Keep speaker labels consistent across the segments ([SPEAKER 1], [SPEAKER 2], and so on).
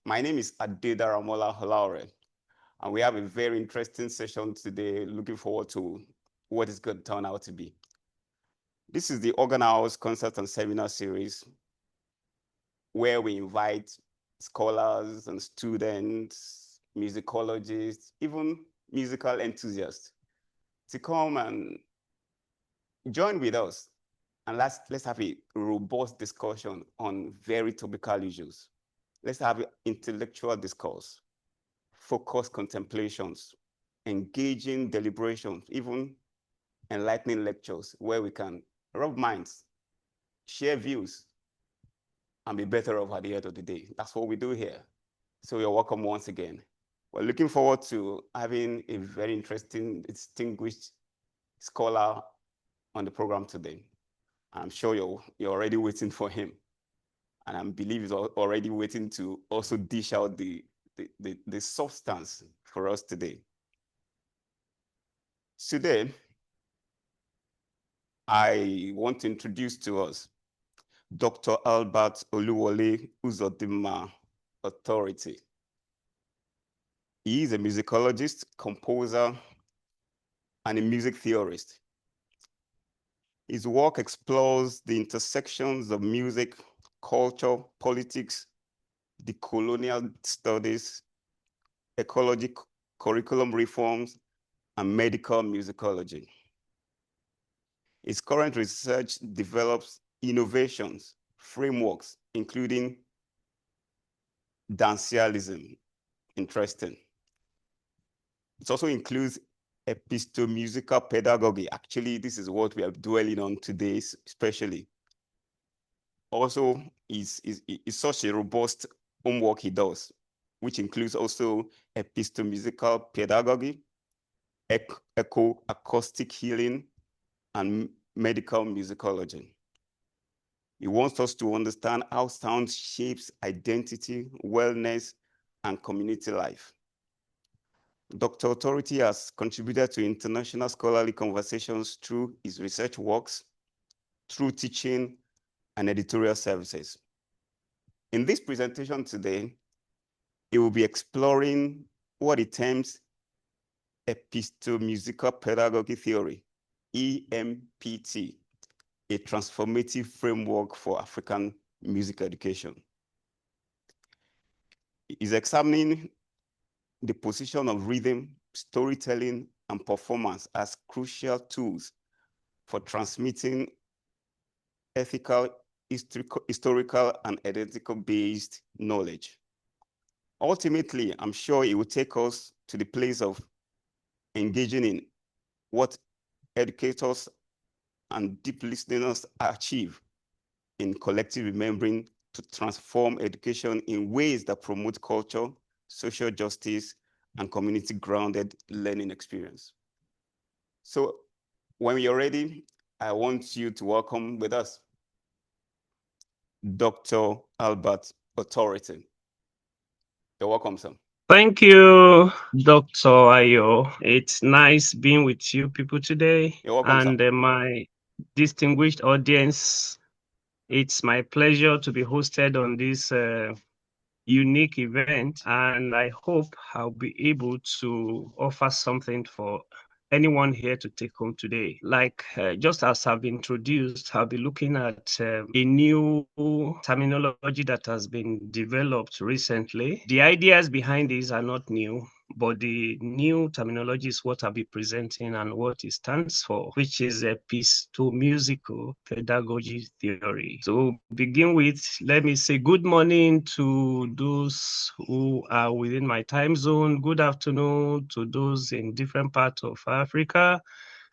[SPEAKER 1] My name is Adedamola Olaore, and we have a very interesting session today. Looking forward to what it's going to turn out to be. This is the Organ House Concert and Seminar Series, where we invite scholars and students, musicologists, even musical enthusiasts to come and join with us. And let's have a robust discussion on very topical issues. Let's have intellectual discourse, focused contemplations, engaging deliberations, even enlightening lectures where we can rub minds, share views, and be better off at the end of the day. That's what we do here. So you're welcome once again. We're looking forward to having a very interesting, distinguished scholar on the program today. I'm sure you're already waiting for him. And I believe he's already waiting to also dish out the substance for us today. Today, I want to introduce to us Dr. Albert Oluwole Uzodinma Authority. He is a musicologist, composer, and a music theorist. His work explores the intersections of music, culture, politics, decolonial studies, ecology, curriculum reforms, and medical musicology. His current research develops innovations, frameworks, including dancialism, interesting. It also includes Episto-Musical Pedagogy. Actually, this is what we are dwelling on today, especially. Also, is such a robust homework he does, which includes also Episto-Musical Pedagogy, eco-acoustic healing, and medical musicology. He wants us to understand how sound shapes identity, wellness, and community life. Dr. Authority has contributed to international scholarly conversations through his research works, through teaching, and editorial services. In this presentation today, he will be exploring what he terms Episto-Musical Pedagogy Theory, EMPT, a transformative framework for African music education. He's examining the position of rhythm, storytelling, and performance as crucial tools for transmitting ethical, historical, and identical-based knowledge. Ultimately, I'm sure it will take us to the place of engaging in what educators and deep listeners achieve in collective remembering to transform education in ways that promote culture, social justice, and community-grounded learning experience. So when you're ready, I want you to welcome with us Dr. Albert Authority. You're welcome, sir.
[SPEAKER 2] Thank you, Dr. Ayo. It's nice being with you people today.
[SPEAKER 1] You're welcome,
[SPEAKER 2] and
[SPEAKER 1] sir.
[SPEAKER 2] My distinguished audience. It's my pleasure to be hosted on this unique event, and I hope I'll be able to offer something for anyone here to take home today. Like just as I've introduced, I'll be looking at a new terminology that has been developed recently. The ideas behind these are not new, but the new terminology is what I'll be presenting and what it stands for, which is Episto-Musical Pedagogy Theory. So begin with, let me say good morning to those who are within my time zone. Good afternoon to those in different parts of Africa,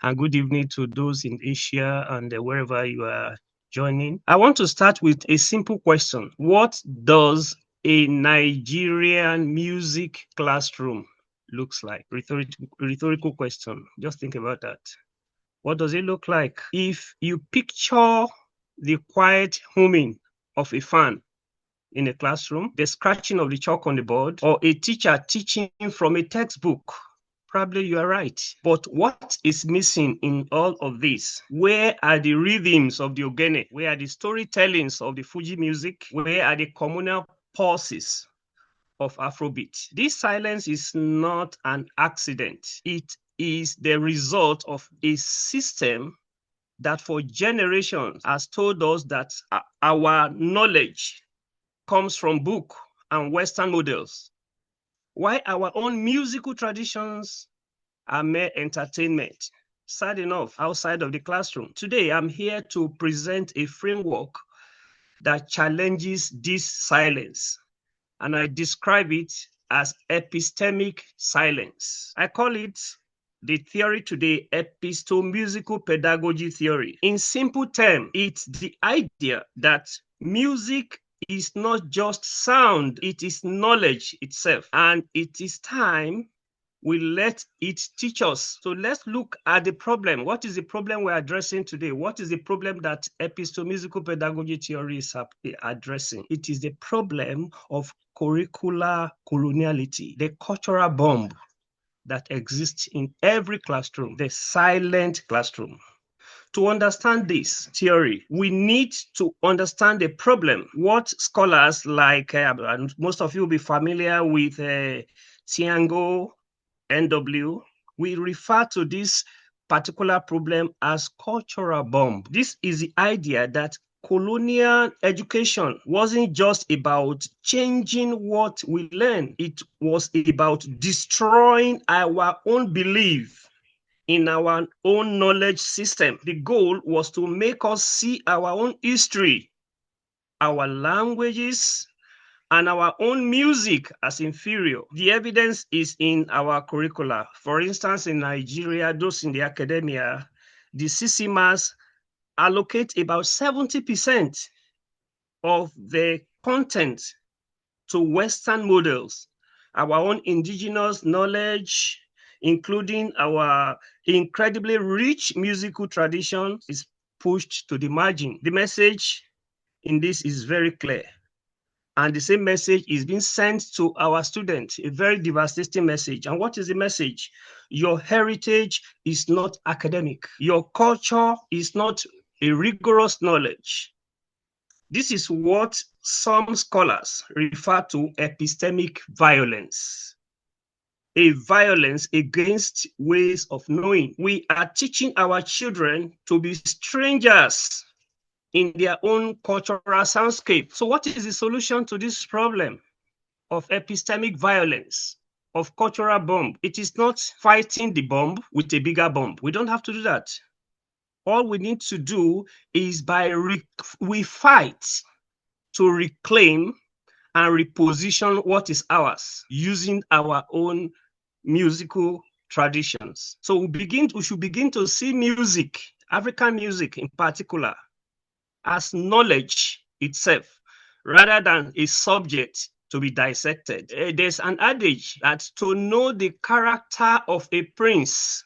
[SPEAKER 2] and good evening to those in Asia and wherever you are joining. I want to start with a simple question. What does a Nigerian music classroom looks like? Rhetorical question. Just think about that. What does it look like? If you picture the quiet humming of a fan in a classroom, the scratching of the chalk on the board, or a teacher teaching from a textbook, probably you are right. But what is missing in all of this? Where are the rhythms of the ogene? Where are the storytellings of the Fuji music? Where are the communal pulses of Afrobeat. This silence is not an accident. It is the result of a system that for generations has told us that our knowledge comes from book and Western models, while our own musical traditions are mere entertainment. Sad enough, outside of the classroom. Today, I'm here to present a framework that challenges this silence, and I describe it as epistemic silence. I call it the theory today, Episto-Musical Pedagogy Theory. In simple terms, it's the idea that music is not just sound, it is knowledge itself, and it is time we let it teach us. So let's look at the problem. What is the problem we're addressing today? What is the problem that Episto-Musical Pedagogy Theory is addressing? It is the problem of curricular coloniality, the cultural bomb that exists in every classroom, the silent classroom. To understand this theory, we need to understand the problem. What scholars like, and most of you will be familiar with Tiango, NW, we refer to this particular problem as cultural bomb. This is the idea that colonial education wasn't just about changing what we learn. It was about destroying our own belief in our own knowledge system. The goal was to make us see our own history, our languages, and our own music as inferior. The evidence is in our curricula. For instance, in Nigeria, those in the academia, the CCMAs allocate about 70% of the content to Western models. Our own indigenous knowledge, including our incredibly rich musical tradition, is pushed to the margin. The message in this is very clear. And the same message is being sent to our students, a very devastating message. And what is the message? Your heritage is not academic. Your culture is not a rigorous knowledge. This is what some scholars refer to epistemic violence, a violence against ways of knowing. We are teaching our children to be strangers in their own cultural soundscape. So what is the solution to this problem of epistemic violence, of cultural bomb? It is not fighting the bomb with a bigger bomb. We don't have to do that. All we need to do is we fight to reclaim and reposition what is ours using our own musical traditions. So we should begin to see music, African music in particular, as knowledge itself, rather than a subject to be dissected. There's an adage that to know the character of a prince,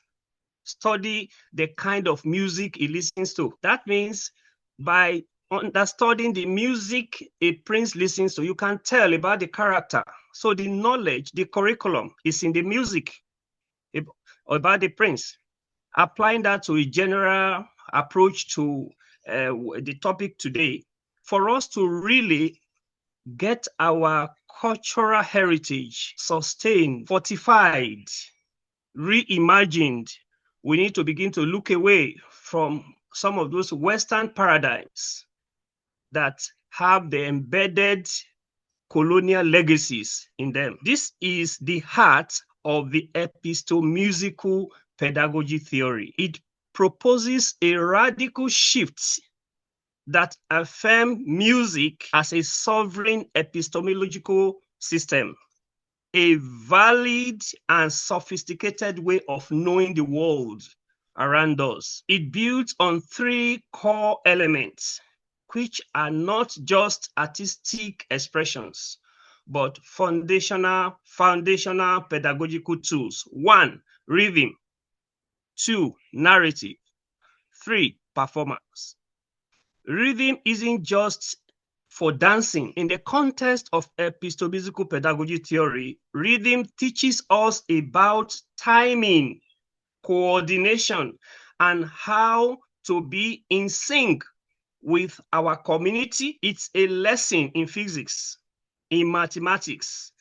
[SPEAKER 2] study the kind of music he listens to. That means by understanding the music a prince listens to, you can tell about the character. So the knowledge, the curriculum is in the music about the prince. Applying that to a general approach to the topic today, for us to really get our cultural heritage sustained, fortified, reimagined, we need to begin to look away from some of those Western paradigms that have the embedded colonial legacies in them. This is the heart of the Episto-Musical Pedagogy Theory. It proposes a radical shift that affirms music as a sovereign epistemological system, a valid and sophisticated way of knowing the world around us. It builds on three core elements, which are not just artistic expressions, but foundational pedagogical tools. 1, rhythm. 2, narrative. 3, performance. Rhythm isn't just for dancing. In the context of Episto-Musical Pedagogy Theory, rhythm teaches us about timing, coordination, and how to be in sync with our community. It's a lesson in physics, in mathematics,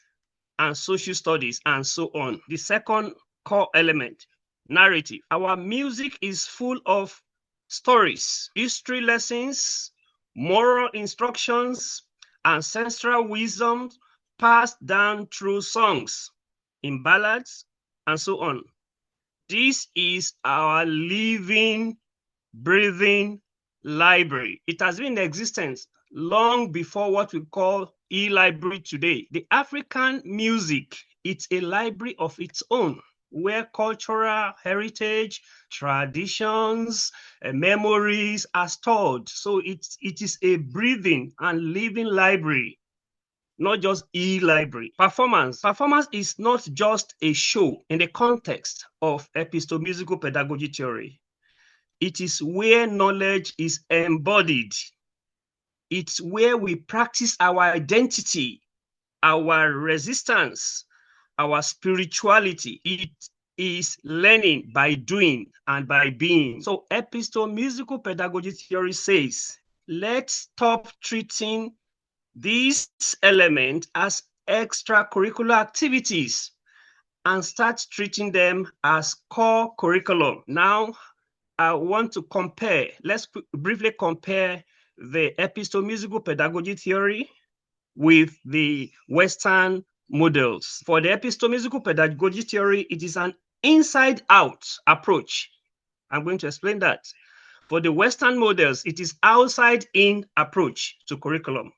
[SPEAKER 2] and social studies, and so on. The second core element, narrative. Our music is full of stories, history lessons, moral instructions, ancestral wisdom passed down through songs, in ballads, and so on. This is our living, breathing library. It has been in existence long before what we call e-library today. The African music, it's a library of its own, where cultural heritage, traditions, memories are stored. So it is a breathing and living library, not just e-library. Performance. Performance is not just a show in the context of Episto-Musical Pedagogy Theory. It is where knowledge is embodied. It's where we practice our identity, our resistance, our spirituality. It is learning by doing and by being. So Episto-Musical Pedagogy Theory says, let's stop treating these elements as extracurricular activities and start treating them as core curriculum. Now, I want to compare, let's briefly compare the Episto-Musical Pedagogy Theory with the Western models. For the Episto-Musical Pedagogy Theory, it is an inside-out approach. I'm going to explain that. For the Western models, it is outside-in approach to curriculum.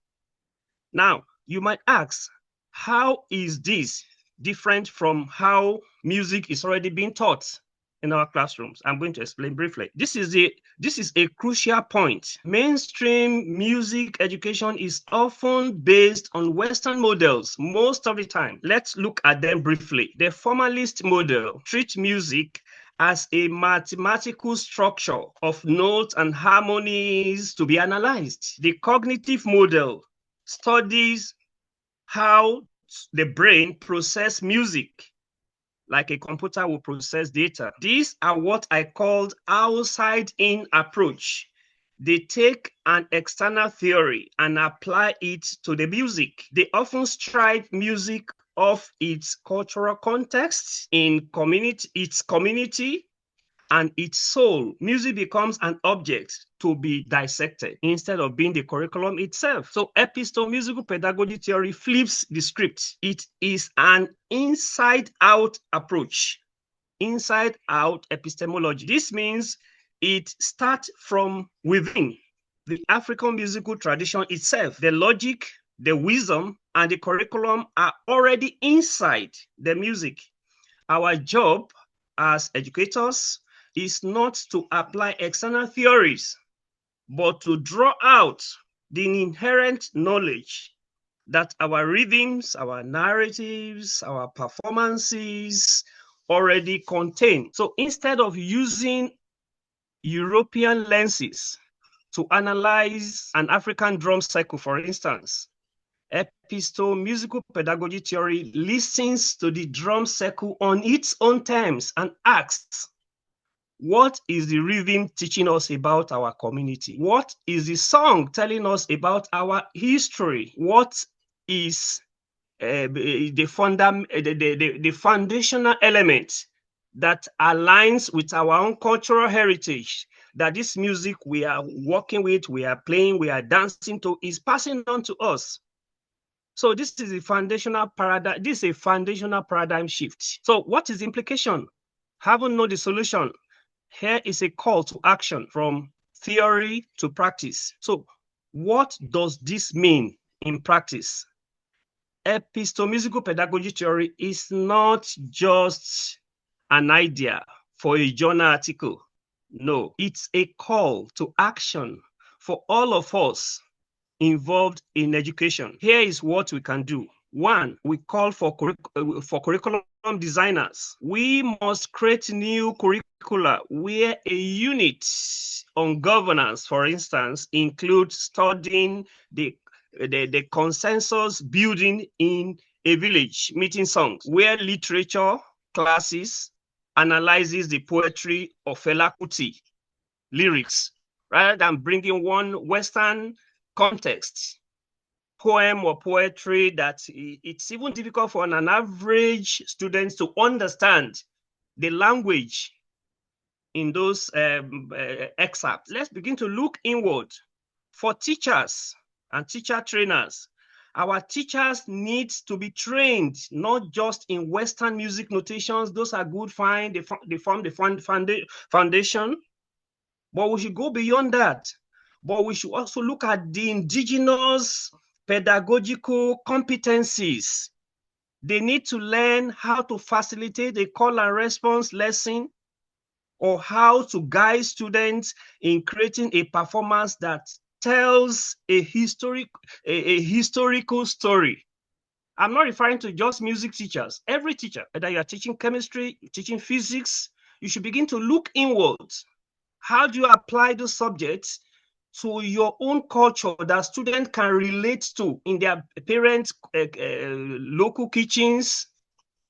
[SPEAKER 2] Now, you might ask, how is this different from how music is already being taught in our classrooms? I'm going to explain briefly. This is a crucial point. Mainstream music education is often based on Western models most of the time. Let's look at them briefly. The formalist model treats music as a mathematical structure of notes and harmonies to be analyzed. The cognitive model studies how the brain processes music, like a computer will process data. These are what I called outside-in approach. They take an external theory and apply it to the music. They often strip music of its cultural context, its community, and its soul. Music becomes an object to be dissected instead of being the curriculum itself. So Episto-Musical Pedagogy Theory flips the script. It is an inside-out approach, inside-out epistemology. This means it starts from within the African musical tradition itself. The logic, the wisdom, and the curriculum are already inside the music. Our job as educators is not to apply external theories, but to draw out the inherent knowledge that our rhythms, our narratives, our performances already contain. So instead of using European lenses to analyze an African drum cycle, for instance, Episto-Musical Pedagogy Theory listens to the drum cycle on its own terms and asks, what is the rhythm teaching us about our community? What is the song telling us about our history? What is the foundational element that aligns with our own cultural heritage, that this music we are working with, we are playing, we are dancing to, is passing on to us? So this is a foundational paradigm. This is a foundational paradigm shift. So what is the implication? Haven't know the solution. Here is a call to action from theory to practice. So what does this mean in practice? Episto-Musical Pedagogy Theory is not just an idea for a journal article. No, it's a call to action for all of us involved in education. Here is what we can do. One, we call for curriculum designers. We must create new curricula where a unit on governance, for instance, includes studying the consensus building in a village, meeting songs, where literature classes analyzes the poetry of Fela Kuti lyrics, rather than bringing one Western context. poem or poetry that it's even difficult for an average student to understand the language in those excerpts. Let's begin to look inward. For teachers and teacher trainers, our teachers need to be trained not just in Western music notations. Those are good, fine, they form the foundation, but we should go beyond that. But we should also look at the indigenous pedagogical competencies. They need to learn how to facilitate a call and response lesson, or how to guide students in creating a performance that tells a historical story. I'm not referring to just music teachers. Every teacher, whether you are teaching chemistry, teaching physics, you should begin to look inwards. How do you apply those subjects to your own culture that students can relate to in their parents' local kitchens?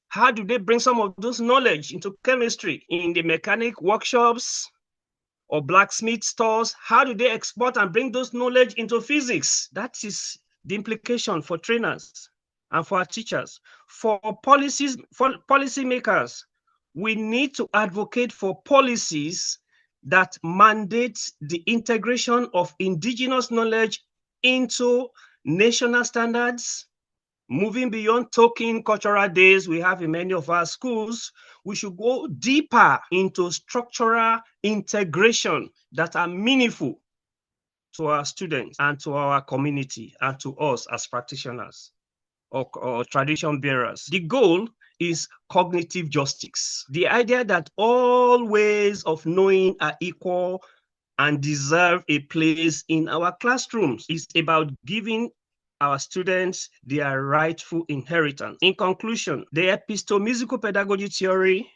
[SPEAKER 2] How do they bring some of those knowledge into chemistry in the mechanic workshops or blacksmith stores? How do they export and bring those knowledge into physics? That is the implication for trainers and for our teachers. For policymakers, we need to advocate for policies that mandate the integration of indigenous knowledge into national standards. Moving beyond token cultural days we have in many of our schools, we should go deeper into structural integration that are meaningful to our students and to our community and to us as practitioners or tradition bearers. The goal is cognitive justice. The idea that all ways of knowing are equal and deserve a place in our classrooms is about giving our students their rightful inheritance. In conclusion, the Episto-Musical Pedagogy Theory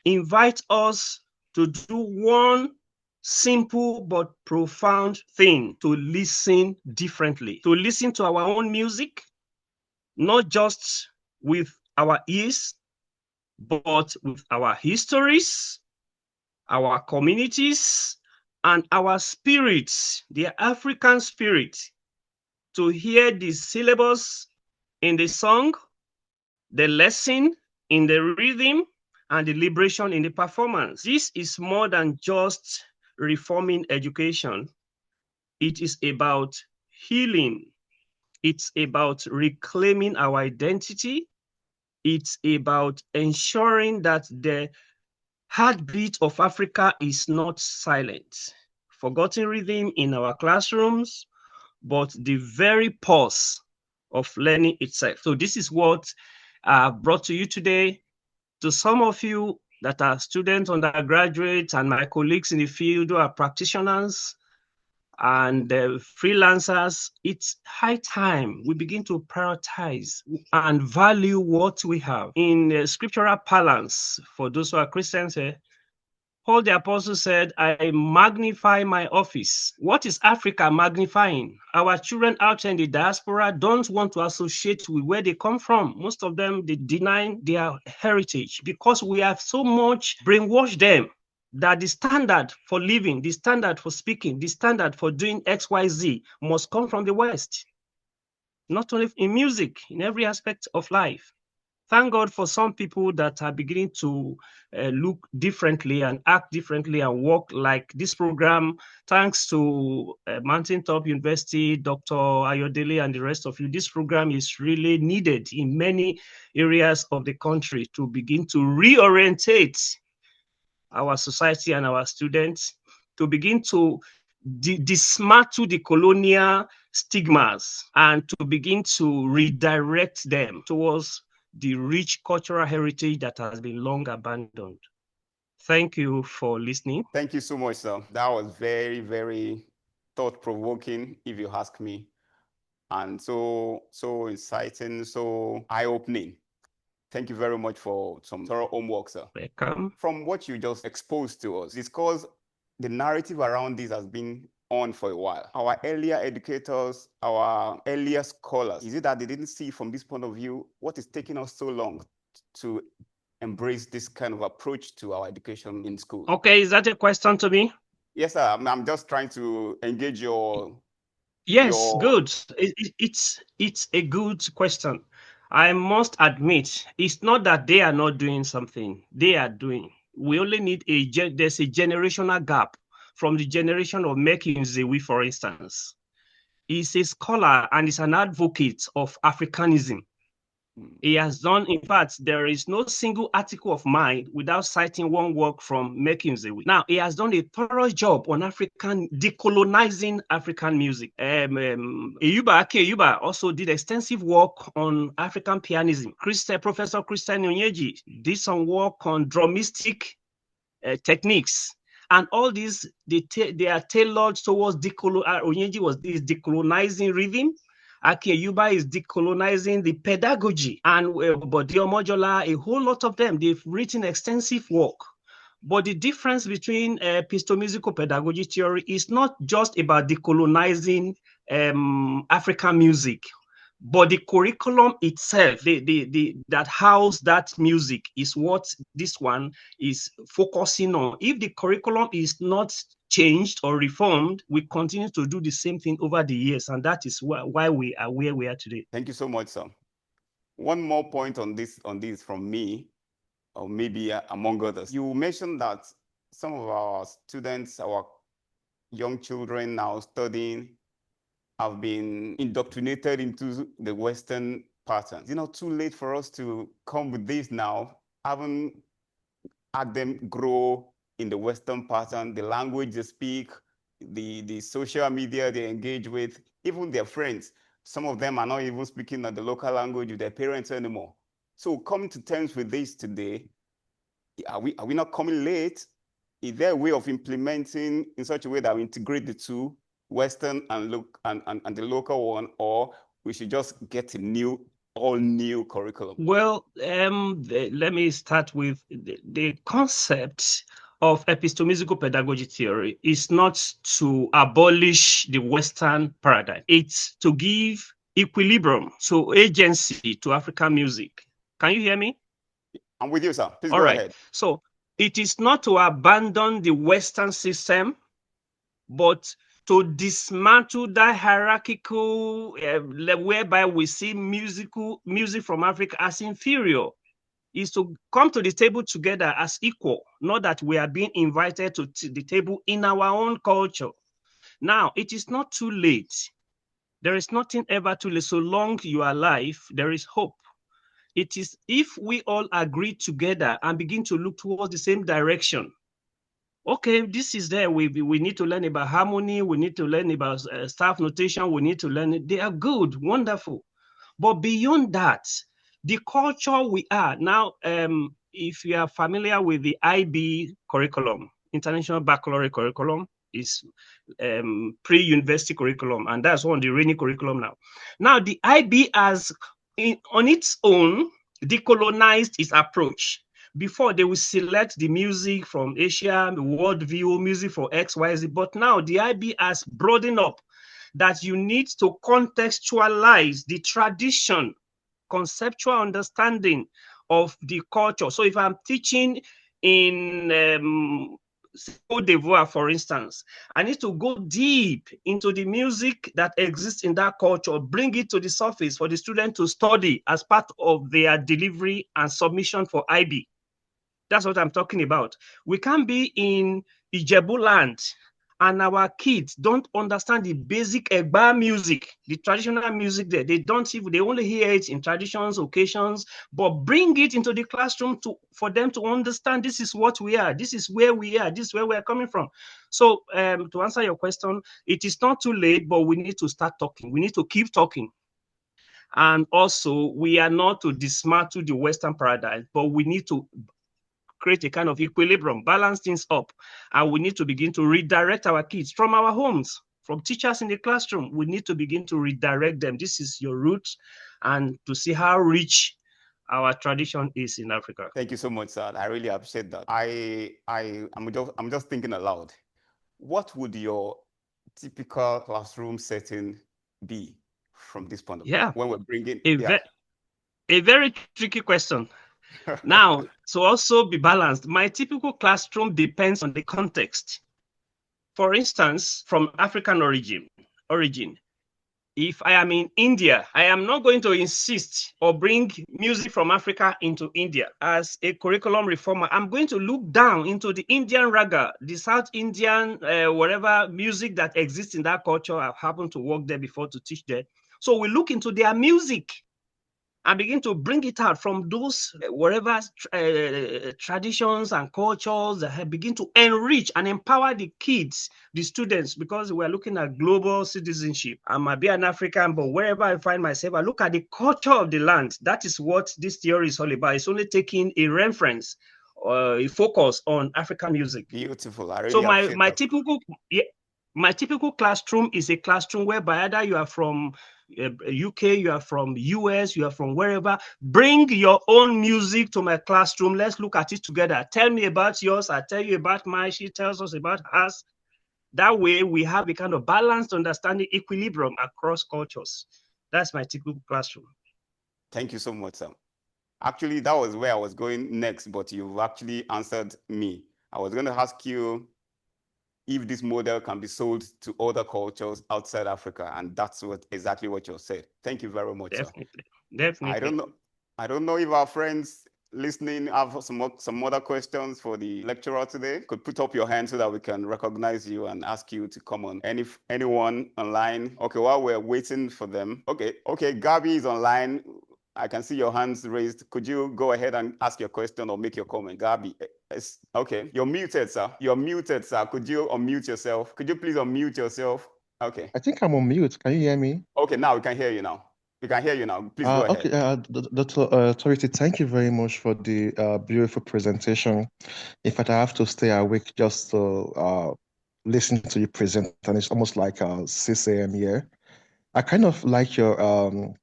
[SPEAKER 2] invites us to do one simple but profound thing: to listen differently, to listen to our own music, not just with our ears, but with our histories, our communities, and our spirits, the African spirit, to hear the syllables in the song, the lesson in the rhythm, and the liberation in the performance. This is more than just reforming education. It is about healing. It's about reclaiming our identity. It's about ensuring that the heartbeat of Africa is not silent, forgotten rhythm in our classrooms, but the very pulse of learning itself. So this is what I've brought to you today. To some of you that are students, undergraduates, and my colleagues in the field who are practitioners and freelancers, it's high time we begin to prioritize and value what we have. In scriptural parlance, for those who are Christians here, Paul the Apostle said, I magnify my office. What is Africa magnifying? Our children out in the diaspora don't want to associate with where they come from. Most of them, they deny their heritage because we have so much brainwashed them that the standard for living, the standard for speaking, the standard for doing XYZ must come from the West. Not only in music, in every aspect of life. Thank God for some people that are beginning to look differently and act differently and work like this program. Thanks to Mountaintop University, Dr. Ayodele, and the rest of you. This program is really needed in many areas of the country to begin to reorientate our society and our students, to begin to dismantle the colonial stigmas and to begin to redirect them towards the rich cultural heritage that has been long abandoned. Thank you for listening.
[SPEAKER 1] Thank you so much, sir. That was very, very thought-provoking, if you ask me, and so inciting, so eye-opening. Thank you very much for some thorough homework, sir.
[SPEAKER 2] Welcome.
[SPEAKER 1] From what you just exposed to us, it's because the narrative around this has been on for a while. Our earlier educators, our earlier scholars, is it that they didn't see from this point of view what is taking us so long to embrace this kind of approach to our education in school?
[SPEAKER 2] Okay, is that a question to me?
[SPEAKER 1] Yes, sir. I'm just trying to engage your
[SPEAKER 2] Yes, good. It's a good question. I must admit, it's not that they are not doing something. They are doing. We only need there's a generational gap from the generation of Mekin Zewi, for instance. He's a scholar and is an advocate of Africanism. He has done, in fact, there is no single article of mine without citing one work from McKinsey. Now, he has done a thorough job on decolonizing African music. Eyuba also did extensive work on African pianism. Professor Christian Onyeji did some work on drumistic techniques. And all these, they are tailored towards Onyeji is decolonizing rhythm. Aki Eyuba is decolonizing the pedagogy, and Bodiomojola, a whole lot of them, they've written extensive work. But the difference between Episto-Musical Pedagogy Theory is not just about decolonizing African music, but the curriculum itself, that house that music is what this one is focusing on. If the curriculum is not changed or reformed, we continue to do the same thing over the years, and that is why we are where we are today.
[SPEAKER 1] Thank you so much, sir. One more point on this from me, or maybe among others. You mentioned that some of our students, our young children now studying, have been indoctrinated into the Western patterns. Too late for us to come with this now. Haven't had them grow in the Western pattern, the language they speak, the social media they engage with, even their friends. Some of them are not even speaking the local language with their parents anymore. So coming to terms with this today, are we not coming late? Is there a way of implementing in such a way that we integrate the two, Western and the local one, or we should just get a all new curriculum?
[SPEAKER 2] Well, let me start with the concept of Episto-Musical Pedagogy Theory is not to abolish the Western paradigm. It's to give equilibrium, so agency to African music. Can you hear me?
[SPEAKER 1] I'm with you, sir. Please go ahead.
[SPEAKER 2] So it is not to abandon the Western system, but to dismantle that hierarchical whereby we see music from Africa as inferior, is to come to the table together as equal, not that we are being invited to the table in our own culture. Now, it is not too late. There is nothing ever too late. So long you are alive, there is hope. It is if we all agree together and begin to look towards the same direction. Okay, this is there. We need to learn about harmony. We need to learn about staff notation. We need to learn it. They are good, wonderful. But beyond that, the culture we are now, if you are familiar with the IB curriculum, International Baccalaureate curriculum, is pre-university curriculum, and that's one the rainy curriculum now. Now, the IB has, on its own, decolonized its approach. Before, they will select the music from Asia, the world view, music for XYZ, but now the IB has broadened up that you need to contextualize the tradition, conceptual understanding of the culture. So if I'm teaching in Cote d'Ivoire, for instance, I need to go deep into the music that exists in that culture, bring it to the surface for the student to study as part of their delivery and submission for IB. That's what I'm talking about. We can't be in Ijebu land and our kids don't understand the basic Egba music, the traditional music there. They only hear it in traditions, occasions, but bring it into the classroom for them to understand this is what we are, this is where we are, this is where we are coming from. So to answer your question, it is not too late, but we need to start talking. We need to keep talking. And also, we are not to dismantle the Western paradigm, but we need to create a kind of equilibrium, balance things up. And we need to begin to redirect our kids from our homes, from teachers in the classroom. We need to begin to redirect them. This is your roots, and to see how rich our tradition is in Africa.
[SPEAKER 1] Thank you so much, sir. I really appreciate that. I'm just thinking aloud. What would your typical classroom setting be from this point of view? When we're bringing
[SPEAKER 2] a very tricky question. Now, to also be balanced, my typical classroom depends on the context. For instance, from African origin, if I am in India, I am not going to insist or bring music from Africa into India as a curriculum reformer. I'm going to look down into the Indian raga, the South Indian, whatever music that exists in that culture. I've happened to work there before to teach there. So we look into their music and begin to bring it out from those whatever traditions and cultures that begin to enrich and empower the kids, the students, because we're looking at global citizenship. I might be an African, but wherever I find myself, I look at the culture of the land. That is what this theory is all about. It's only taking a reference, a focus on African music.
[SPEAKER 1] Beautiful. I really
[SPEAKER 2] So
[SPEAKER 1] appreciate
[SPEAKER 2] my
[SPEAKER 1] that.
[SPEAKER 2] typical my typical classroom is a classroom whereby either you are from UK, you are from US, you are from wherever. Bring your own music to my classroom. Let's look at it together. Tell me about yours. I tell you about mine. She tells us about hers. That way we have a kind of balanced understanding, equilibrium across cultures. That's my typical classroom.
[SPEAKER 1] Thank you so much, Sam. Actually, that was where I was going next, but you've actually answered me. I was going to ask you if this model can be sold to other cultures outside Africa, and that's exactly what you said. Thank you very much, sir.
[SPEAKER 2] Definitely.
[SPEAKER 1] I don't know if our friends listening have some other questions for the lecturer today. Could put up your hand so that we can recognize you and ask you to come on. Anyone online? Okay, while we're waiting for them. Okay, Gabby is online. I can see your hands raised. Could you go ahead and ask your question or make your comment? Gabby, okay, you're muted, sir. You're muted, sir. Could you unmute yourself? Could you please unmute yourself? Okay.
[SPEAKER 3] I think I'm on mute. Can you hear me?
[SPEAKER 1] Okay, now we can hear you now. We can hear you now. Please go ahead.
[SPEAKER 3] Okay, Dr. Authority, thank you very much for the beautiful presentation. In fact, I have to stay awake just to listen to you present, and it's almost like 6 a.m. here. I kind of like your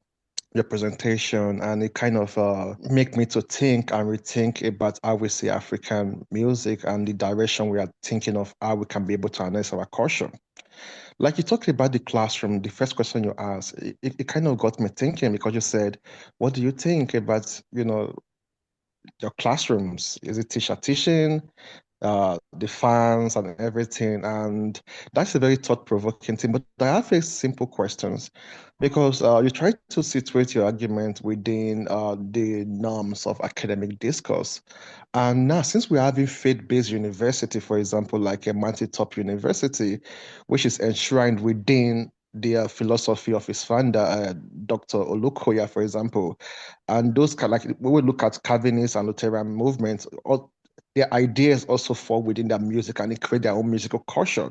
[SPEAKER 3] presentation, and it kind of make me to think and rethink about how we see African music and the direction we are thinking of how we can be able to harness our culture. Like you talked about the classroom, the first question you asked, it kind of got me thinking because you said, what do you think about, your classrooms? Is it teacher teaching, the fans and everything? And that's a very thought-provoking thing. But I have a simple questions because you try to situate your argument within the norms of academic discourse. And now, since we're having faith-based university, for example, like a Top University, which is enshrined within the philosophy of its founder, Dr. Olukoya, for example, and those like we will look at Calvinist and Lutheran movements, all their ideas also fall within their music and they create their own musical culture.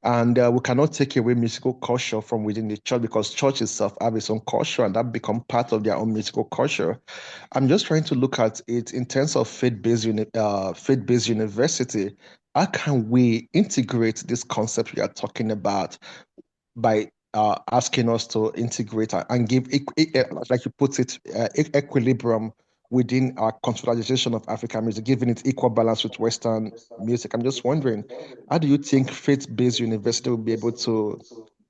[SPEAKER 3] And we cannot take away musical culture from within the church because church itself have its own culture and that become part of their own musical culture. I'm just trying to look at it in terms of faith-based university. How can we integrate this concept we are talking about by asking us to integrate and give, like you put it, equilibrium within our conceptualization of African music, giving it equal balance with Western music? I'm just wondering, how do you think faith-based university will be able to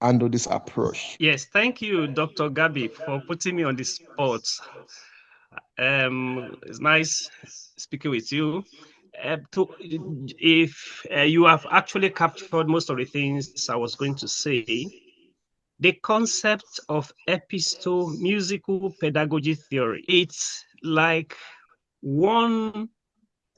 [SPEAKER 3] handle this approach?
[SPEAKER 2] Yes, thank you, Dr. Gabi, for putting me on the spot. It's nice speaking with you. If you have actually captured most of the things I was going to say, the concept of Episto-Musical Pedagogy Theory, it's like one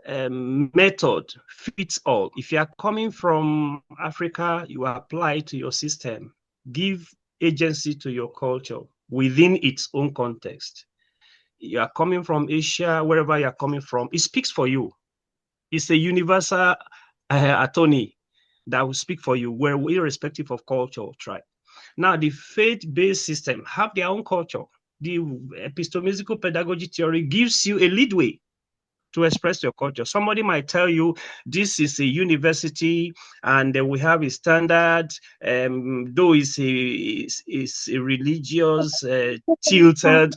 [SPEAKER 2] method fits all. If you are coming from Africa, you apply to your system, give agency to your culture within its own context. You are coming from Asia, wherever you are coming from, it speaks for you. It's a universal attorney that will speak for you, where irrespective of culture or tribe. Now, the faith-based system have their own culture. The Episto-Musical Pedagogy Theory gives you a leadway to express your culture. Somebody might tell you this is a university and we have a standard, though it's a religious tilted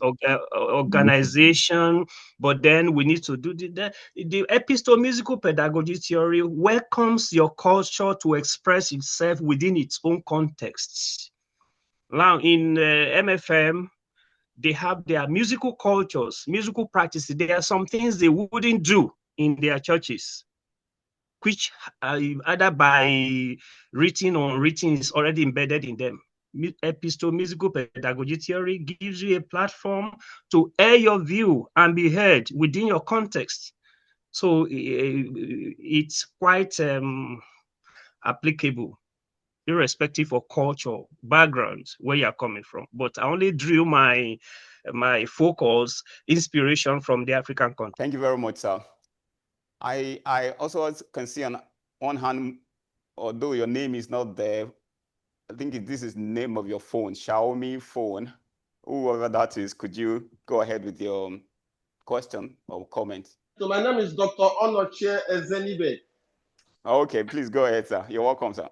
[SPEAKER 2] organization, but then we need to do the Episto-Musical Pedagogy Theory welcomes your culture to express itself within its own context. Now in MFM, they have their musical cultures, musical practices. There are some things they wouldn't do in their churches, which either by written or unwritten is already embedded in them. Episto-Musical Pedagogy Theory gives you a platform to air your view and be heard within your context. So it's quite applicable, irrespective of culture, background, where you're coming from. But I only drew my focus, inspiration from the African context.
[SPEAKER 1] Thank you very much, sir. I also can see on one hand, although your name is not there, I think this is the name of your phone, Xiaomi phone. Whoever that is, could you go ahead with your question or comment?
[SPEAKER 4] So my name is Dr. Onoche Ezenibe.
[SPEAKER 1] Okay, please go ahead, sir. You're welcome, sir.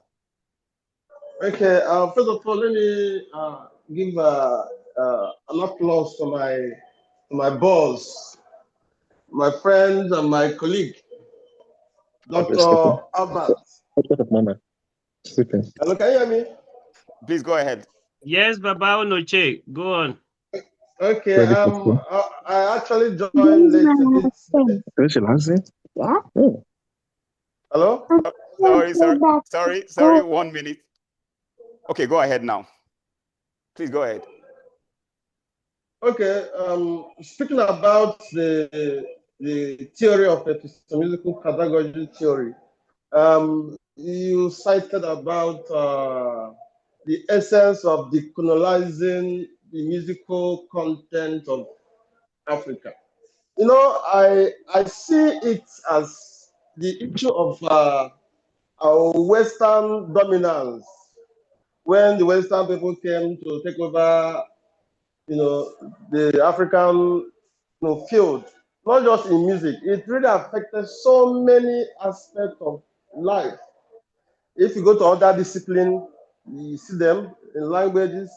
[SPEAKER 4] Okay, first of all, let me give an applause to my boss, my friend and my colleague, Dr. Albert. Hello, can you hear me?
[SPEAKER 1] Please go ahead.
[SPEAKER 2] Yes, Baba Onoche, go on.
[SPEAKER 4] Okay, I actually joined late a bit. Hello?
[SPEAKER 1] Sorry, 1 minute. Okay, go ahead now. Please go ahead.
[SPEAKER 4] Okay, speaking about the theory of Episto-Musical Pedagogy Theory, you cited about the essence of decolonizing the musical content of Africa. You know, I see it as the issue of our Western dominance. When the Western people came to take over, the African field, not just in music, it really affected so many aspects of life. If you go to other disciplines, you see them in languages,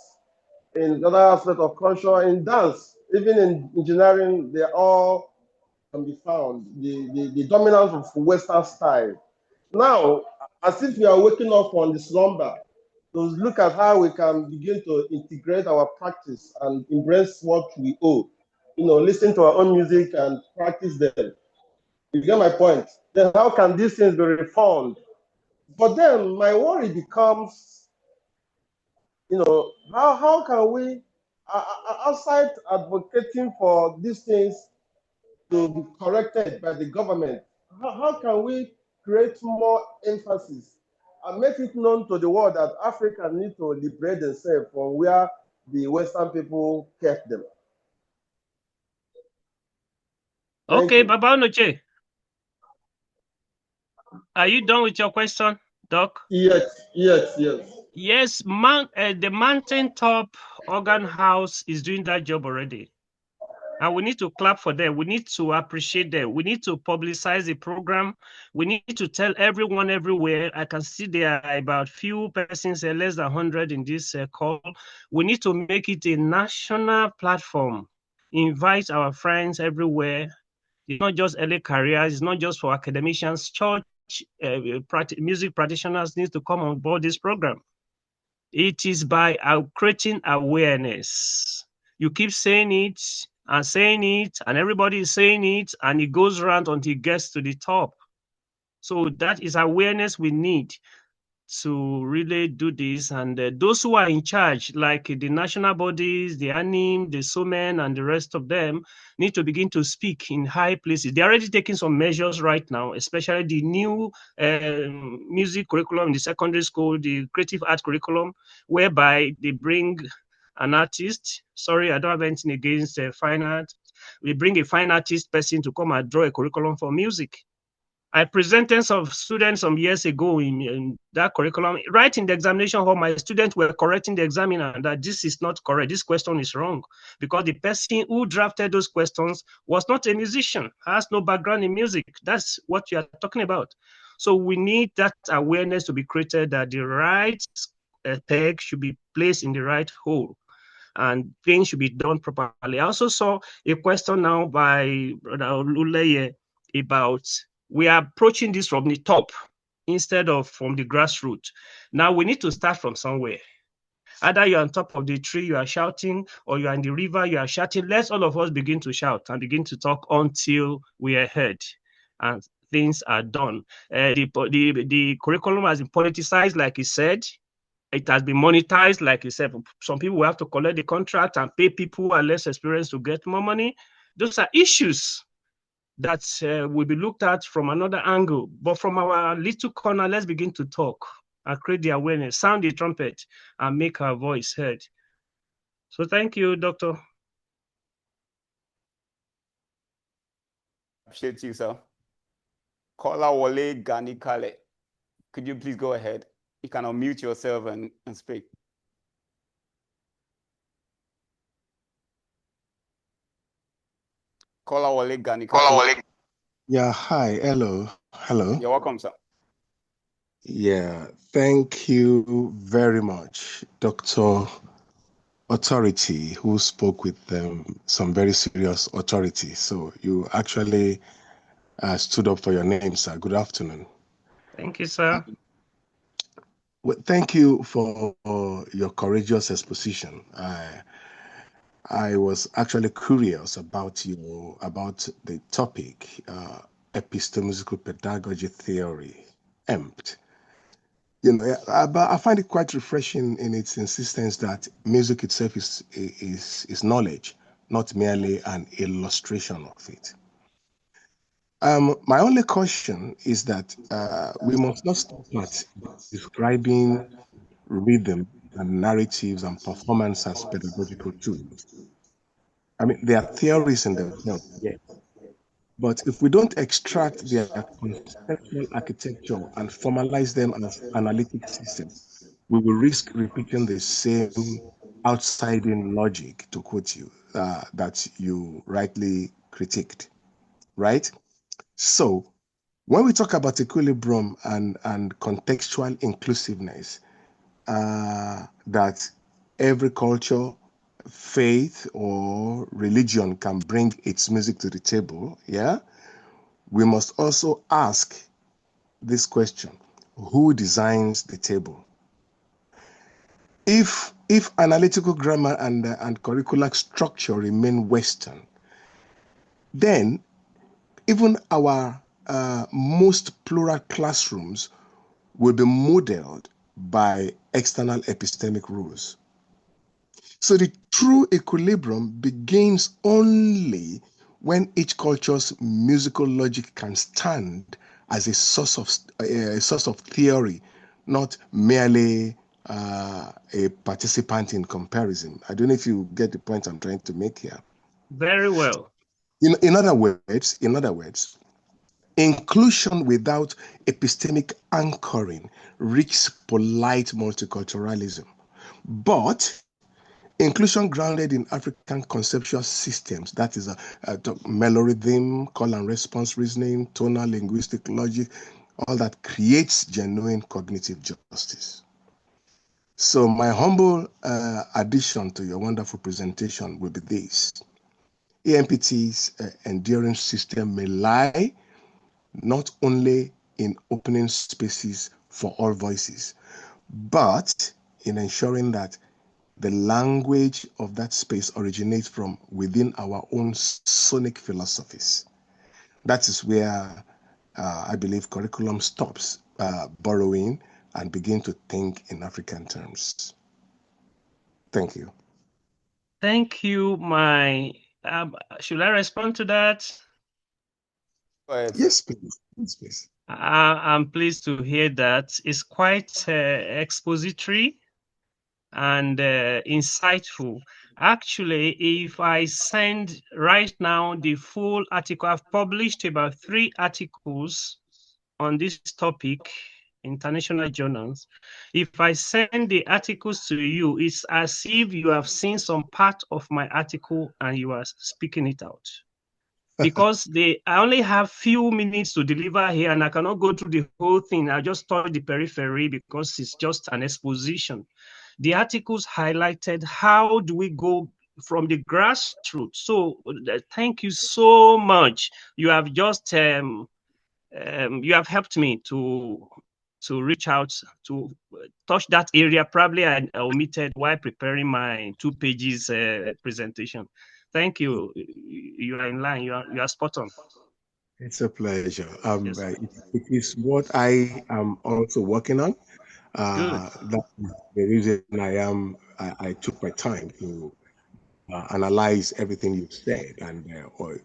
[SPEAKER 4] in other aspects of culture, in dance, even in engineering, they all can be found. The dominance of Western style. Now, as if we are waking up from the slumber, to look at how we can begin to integrate our practice and embrace what we owe. Listen to our own music and practice them. You get my point? Then how can these things be reformed? But then my worry becomes, how can we, outside advocating for these things to be corrected by the government, how can we create more emphasis and make it known to the world that Africa needs to liberate themselves from where the Western people kept them?
[SPEAKER 2] Okay, Baba Onoche, are you done with your question, Doc?
[SPEAKER 4] Yes.
[SPEAKER 2] Yes, the mountaintop organ house is doing that job already. And we need to clap for them. We need to appreciate them. We need to publicize the program. We need to tell everyone everywhere. I can see there are about few persons, less than 100 in this call. We need to make it a national platform. Invite our friends everywhere. It's not just early careers. It's not just for academicians. Church music practitioners need to come on board this program. It is by creating awareness. You keep saying it, and everybody is saying it, and it goes around until it gets to the top. So that is awareness we need to really do this. And those who are in charge, like the national bodies, the ANIM, the SOMEN, and the rest of them, need to begin to speak in high places. They're already taking some measures right now, especially the new music curriculum in the secondary school, the creative art curriculum, whereby they bring an artist. Sorry, I don't have anything against fine art. We bring a fine artist person to come and draw a curriculum for music. I presented some students some years ago in that curriculum. Right in the examination hall, my students were correcting the examiner that this is not correct. This question is wrong, because the person who drafted those questions was not a musician, has no background in music. That's what you are talking about. So we need that awareness to be created, that the right peg should be placed in the right hole, and things should be done properly. I also saw a question now by Brother Oluleye about we are approaching this from the top instead of from the grassroots. Now we need to start from somewhere. Either you're on top of the tree, you are shouting, or you're in the river, you are shouting. Let's all of us begin to shout and begin to talk until we are heard and things are done. The curriculum has been politicized, like he said. it has been monetized, like you said. Some people will have to collect the contract and pay people who are less experienced to get more money. Those are issues that will be looked at from another angle. But from our little corner, let's begin to talk and create the awareness, sound the trumpet, and make our voice heard. So thank you, Doctor.
[SPEAKER 1] Appreciate you, sir. Olaore Ganikale, could you please go ahead? You can unmute yourself and speak. Olaore Ganikale.
[SPEAKER 5] Yeah, hi, hello.
[SPEAKER 1] You're welcome, sir.
[SPEAKER 5] Yeah, thank you very much, Dr. Authority, who spoke with some very serious authority. So you actually stood up for your name, sir. Good afternoon.
[SPEAKER 2] Thank you, sir.
[SPEAKER 5] Well, thank you for your courageous exposition. I was actually curious about the topic, Episto-Musical Pedagogy Theory, EMPT. You know, but I find it quite refreshing in its insistence that music itself is knowledge, not merely an illustration of it. My only caution is that we must not stop at describing rhythm and narratives and performance as pedagogical tools. I mean, they are theories in themselves, yes. But if we don't extract their conceptual architecture and formalize them as analytic systems, we will risk repeating the same outside-in logic, to quote you, that you rightly critiqued, right? So when we talk about equilibrium and contextual inclusiveness, that every culture, faith, or religion can bring its music to the table, yeah, we must also ask this question: who designs the table? If analytical grammar and curricular structure remain Western, then even our most plural classrooms will be modeled by external epistemic rules. So the true equilibrium begins only when each culture's musical logic can stand as a source of theory, not merely a participant in comparison. I don't know if you get the point I'm trying to make here.
[SPEAKER 2] Very well.
[SPEAKER 5] In other words, inclusion without epistemic anchoring risks polite multiculturalism. But inclusion grounded in African conceptual systems, that is melorhythm, call and response reasoning, tonal linguistic logic, all that creates genuine cognitive justice. So my humble addition to your wonderful presentation will be this. EMPT's enduring system may lie not only in opening spaces for all voices, but in ensuring that the language of that space originates from within our own sonic philosophies. That is where I believe curriculum stops borrowing and begin to think in African terms. Thank you.
[SPEAKER 2] Thank you. Should I respond to that?
[SPEAKER 1] Go ahead,
[SPEAKER 5] Yes, please. Yes, please.
[SPEAKER 2] I'm pleased to hear that. It's quite expository and insightful. Actually, if I send right now the full article, I've published about 3 articles on this topic, international journals. If I send the articles to you, it's as if you have seen some part of my article and you are speaking it out. Because I only have few minutes to deliver here and I cannot go through the whole thing. I just touch the periphery because it's just an exposition. The articles highlighted how do we go from the grassroots. So thank you so much. You have just you have helped me to reach out to touch that area. Probably I omitted while preparing my 2 pages presentation. Thank you. You are in line. You are spot on.
[SPEAKER 5] It's a pleasure.
[SPEAKER 2] Yes.
[SPEAKER 5] It is what I am also working on. That's the reason I took my time to analyze everything you've said and or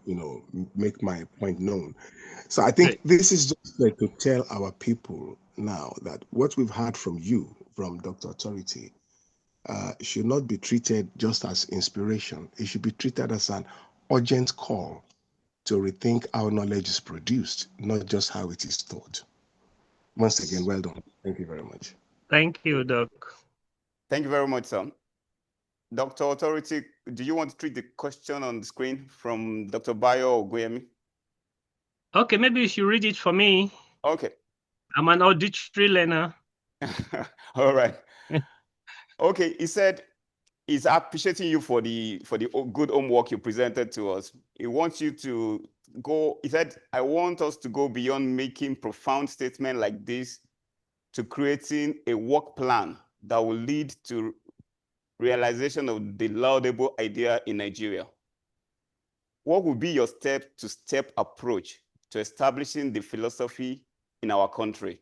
[SPEAKER 5] make my point known. So I think this is just like to tell our people now that what we've heard from you, from Dr. Authority, should not be treated just as inspiration. It should be treated as an urgent call to rethink how knowledge is produced, not just how it is taught. Once again, well done. Thank you very much.
[SPEAKER 2] Thank you, Doc.
[SPEAKER 1] Thank you very much, sir. Dr. Authority, do you want to treat the question on the screen from Dr. Bayo or Guemi?
[SPEAKER 2] Okay, maybe you should read it for me.
[SPEAKER 1] Okay.
[SPEAKER 2] I'm an auditory learner.
[SPEAKER 1] All right. Okay, he said he's appreciating you for the good homework you presented to us. He wants you to go, he said, I want us to go beyond making profound statements like this to creating a work plan that will lead to realization of the laudable idea in Nigeria. What would be your step-to-step approach to establishing the philosophy in our country?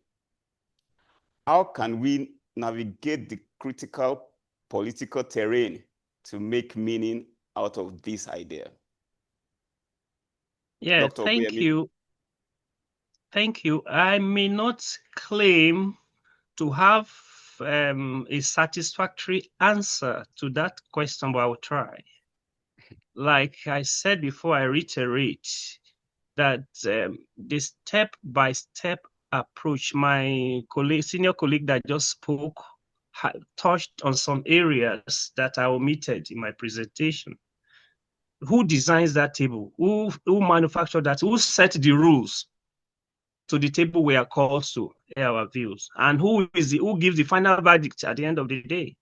[SPEAKER 1] How can we navigate the critical political terrain to make meaning out of this idea?
[SPEAKER 2] Yeah,
[SPEAKER 1] Dr.
[SPEAKER 2] thank
[SPEAKER 1] Okuyemi.
[SPEAKER 2] you. Thank you. I may not claim to have a satisfactory answer to that question, but I will try. Like I said before, I reiterate that the step-by-step approach, my senior colleague that just spoke touched on some areas that I omitted in my presentation. Who designs that table? Who manufactured that? Who set the rules to the table we are called to air our views? And who gives the final verdict at the end of the day?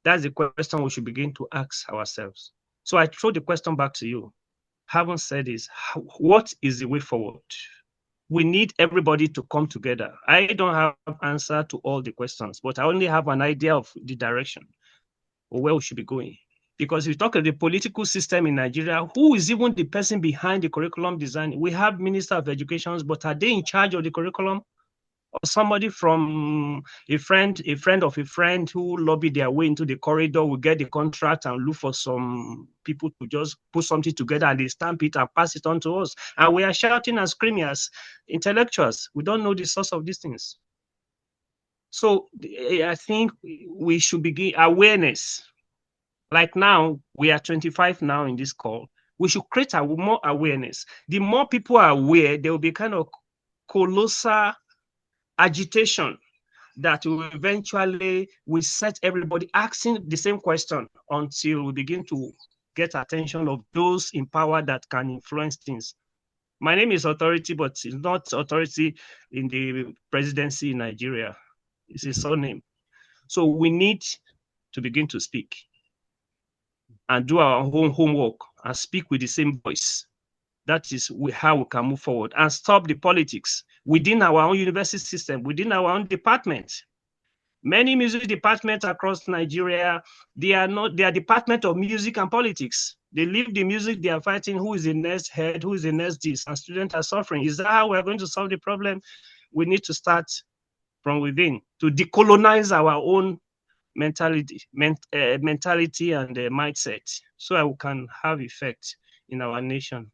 [SPEAKER 2] That's the question we should begin to ask ourselves. So I throw the question back to you. Having said this, what is the way forward? We need everybody to come together. I don't have an answer to all the questions, but I only have an idea of the direction or where we should be going. Because if you talk of the political system in Nigeria, who is even the person behind the curriculum design? We have Minister of Education, but are they in charge of the curriculum? Or somebody from a friend of a friend who lobbied their way into the corridor will get the contract and look for some people to just put something together and they stamp it and pass it on to us. And we are shouting and screaming as intellectuals. We don't know the source of these things. So I think we should begin awareness. Like now, we are 25 now in this call. We should create more awareness. The more people are aware, there will be kind of colossal agitation that will eventually set everybody asking the same question until we begin to get attention of those in power that can influence things. My name is Authority, but it's not Authority in the presidency in Nigeria. It's a surname. So we need to begin to speak and do our own homework and speak with the same voice. That is how we can move forward and stop the politics within our own university system, within our own department. Many music departments across Nigeria, they are department of music and politics. They leave the music, they are fighting who is the next head, who is the next this, and students are suffering. Is that how we're going to solve the problem? We need to start from within to decolonize our own mentality and mindset so that we can have effect in our nation.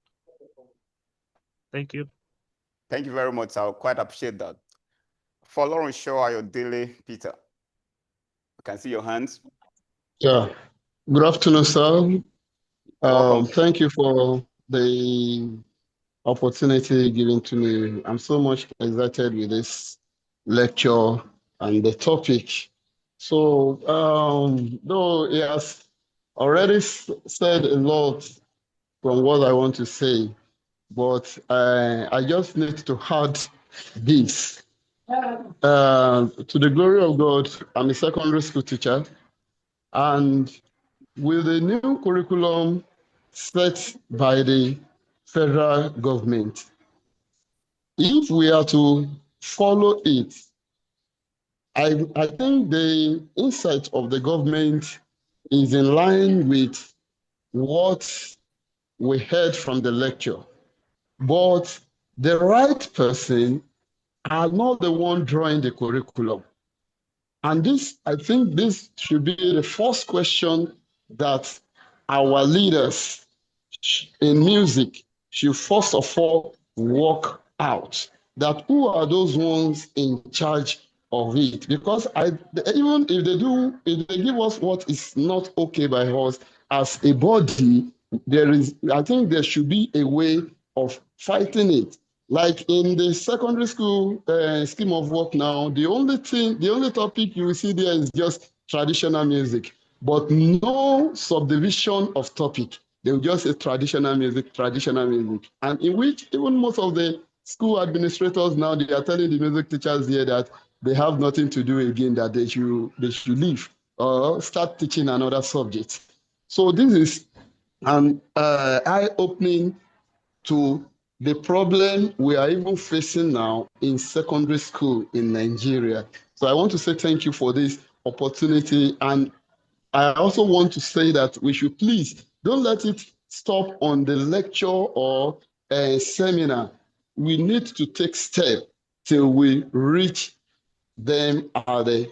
[SPEAKER 2] Thank you.
[SPEAKER 1] Thank you very much. I quite appreciate that. For Lauren Shaw, your daily Peter. I can see your hands.
[SPEAKER 6] Yeah. Good afternoon, sir.
[SPEAKER 1] Welcome.
[SPEAKER 6] Thank you for the opportunity given to me. I'm so much excited with this lecture and the topic. So, though he has already said a lot from what I want to say, but I just need to add this. To the glory of God, I'm a secondary school teacher, and with the new curriculum set by the federal government, if we are to follow it, I think the insight of the government is in line with what we heard from the lecture. But the right person are not the one drawing the curriculum. And this, I think this should be the first question that our leaders in music should first of all work out. That who are those ones in charge of it? Because even if they give us what is not okay by us as a body, I think there should be a way of fighting it. Like in the secondary school scheme of work now, the only topic you will see there is just traditional music, but no subdivision of topic. They will just say traditional music, and in which even most of the school administrators now, they are telling the music teachers here that they have nothing to do again, that they should leave or start teaching another subject. So this is an eye-opening to the problem we are even facing now in secondary school in Nigeria. So I want to say thank you for this opportunity. And I also want to say that we should please don't let it stop on the lecture or a seminar. We need to take steps till we reach them at the